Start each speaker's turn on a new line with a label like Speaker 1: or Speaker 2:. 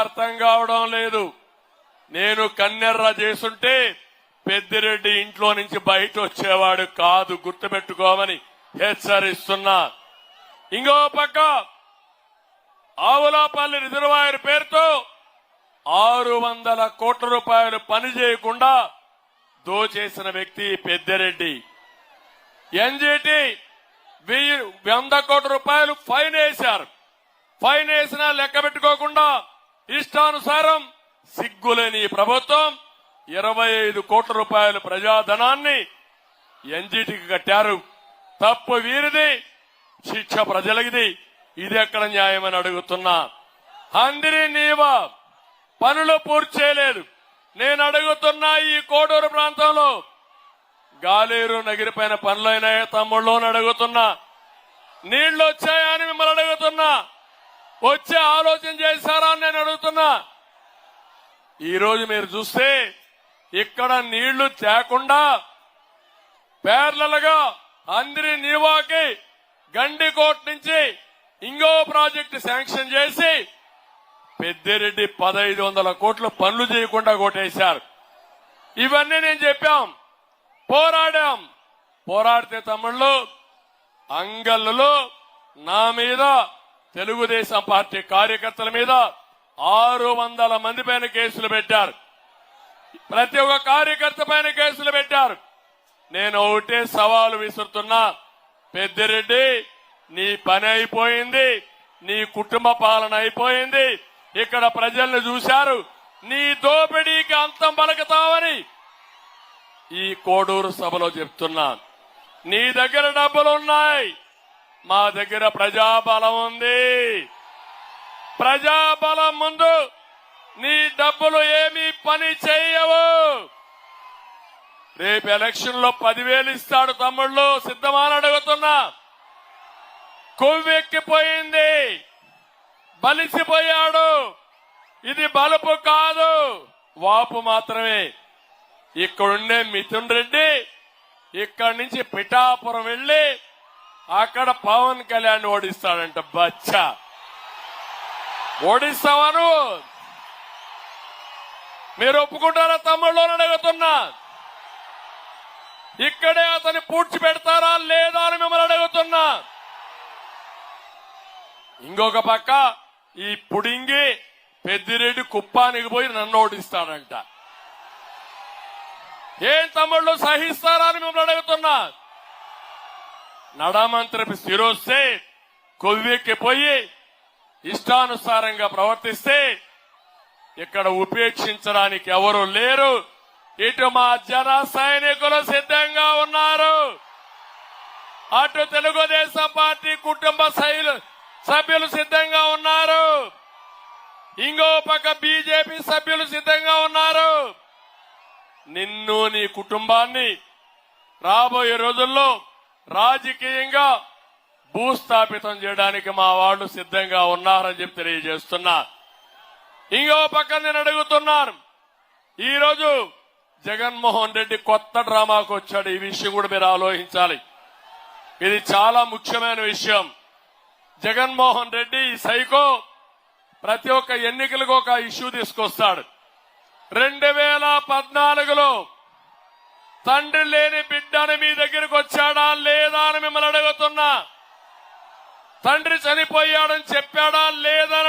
Speaker 1: అర్థం కావడం లేదు. నేను కన్నెర్ర చేసుంటే పెద్దిరెడ్డి ఇంట్లో నుంచి బయట వచ్చేవాడు కాదు, గుర్తుపెట్టుకోమని హెచ్చరిస్తున్నా. ఇంకో పక్క ఆవులాపల్లి రిజర్వాయర్ పేరుతో 600 కోట్ల రూపాయలు పని చేయకుండా దోచేసిన వ్యక్తి పెద్దిరెడ్డి. ఎన్జీటీ 100 కోట్ల రూపాయలు ఫైన్ వేశారు. ఫైన్ వేసినా లెక్క పెట్టుకోకుండా ఇష్టానుసారం సిగ్గులేని ప్రభుత్వం 25 కోట్ల రూపాయల ప్రజాధనాన్ని ఎన్జీటీకి కట్టారు. తప్పు వీరిది, శిక్ష ప్రజలకిది. ఇది ఎక్కడ న్యాయమని అడుగుతున్నా. హందిరి నీవా పనులు పూర్తి చేయలేదు. నేను అడుగుతున్నా, ఈ కోడూరు ప్రాంతంలో గాలేరు నగిరిపైన పనులైనాయా తమ్ముళ్ళు అని అడుగుతున్నా. నీళ్లు వచ్చాయా అని మిమ్మల్ని అడుగుతున్నా. వచ్చే ఆలోచన చేశారా అని నేను అడుగుతున్నా. ఈ రోజు మీరు చూస్తే ఇక్కడ నీళ్లు తేకుండా పేర్లలుగా అందరి నీవాకి గండికోట నుంచి ఇంకో ప్రాజెక్టు శాంక్షన్ చేసి పెద్దిరెడ్డి 1500 కోట్లు పనులు చేయకుండా కొట్టేశారు. ఇవన్నీ నేను చెప్పాం, పోరాడాం. పోరాడితే తమ్ముళ్ళు అంగళ్ళు నా మీద, తెలుగుదేశం పార్టీ కార్యకర్తల మీద 600 మంది పైన కేసులు పెట్టారు. ప్రతి ఒక్క కార్యకర్త పైన కేసులు పెట్టారు. నేను ఒకటే సవాలు విసురుతున్నా, పెద్దిరెడ్డి నీ పని అయిపోయింది, నీ కుటుంబ పాలన అయిపోయింది. ఇక్కడ ప్రజలను చూశారు, నీ దోపిడీకి అంతం పలుకుతావని ఈ కోడూరు సభలో చెప్తున్నా. నీ దగ్గర డబ్బులున్నాయి, మా దగ్గర ప్రజాబలం ఉంది. ప్రజాబలం ముందు నీ డబ్బులు ఏమీ పని చేయవు. రేపు ఎలక్షన్ లో 10,000 ఇస్తాడు తమ్ముళ్ళు, సిద్ధమని అడుగుతున్నా. కొవ్వెక్కిపోయింది, బలిసిపోయాడు. ఇది బలుపు కాదు, వాపు మాత్రమే. ఇక్కడుండే మిథున్ రెడ్డి ఇక్కడి నుంచి పిఠాపురం వెళ్లి అక్కడ పవన్ కళ్యాణ్ ఓడిస్తాడంట. బచ్చా, ఓడిస్తావను మీరు ఒప్పుకుంటారా తమ్ముళ్ళు అని అడుగుతున్నా. ఇక్కడే అతన్ని పూడ్చి పెడతారా లేదా అని మిమ్మల్ని అడుగుతున్నా. ఇంకొక పక్క ఈ పుడింగి పెద్దిరెడ్డి కుప్పానికి పోయి నన్ను ఓడిస్తాడంట. ఏం తమ్ముళ్ళు సహిస్తారా అని మిమ్మల్ని అడుగుతున్నా. నడమంత్రి స్థిరొస్తే కొవ్వెక్కిపోయి ఇష్టానుసారంగా ప్రవర్తిస్తే ఇక్కడ ఉపేక్షించడానికి ఎవరు లేరు. ఇటు మా జన సైనికులు సిద్ధంగా ఉన్నారు, అటు తెలుగుదేశం పార్టీ కుటుంబ సభ్యులు సిద్ధంగా ఉన్నారు, ఇంకో పక్క బీజేపీ సభ్యులు సిద్ధంగా ఉన్నారు. నిన్ను నీ కుటుంబాన్ని రాబోయే రోజుల్లో రాజకీయంగా భూస్థాపితం చేయడానికి మా వాళ్ళు సిద్ధంగా ఉన్నారని చెప్పి తెలియజేస్తున్నా. ఇంకో పక్క నేను అడుగుతున్నాను, ఈరోజు జగన్మోహన్ రెడ్డి కొత్త డ్రామాకు వచ్చాడు. ఈ విషయం కూడా మీరు ఆలోచించాలి. ఇది చాలా ముఖ్యమైన విషయం. జగన్మోహన్ రెడ్డి ఈ సైకో ప్రతి ఒక్క ఎన్నికలకు ఒక ఇష్యూ తీసుకొస్తాడు. 2014లో తండ్రి లేని బిడ్డని మీ దగ్గరకు వచ్చాడా లేదా అని మిమ్మల్ని అడుగుతున్నా. తండ్రి చనిపోయాడని చెప్పాడా లేదా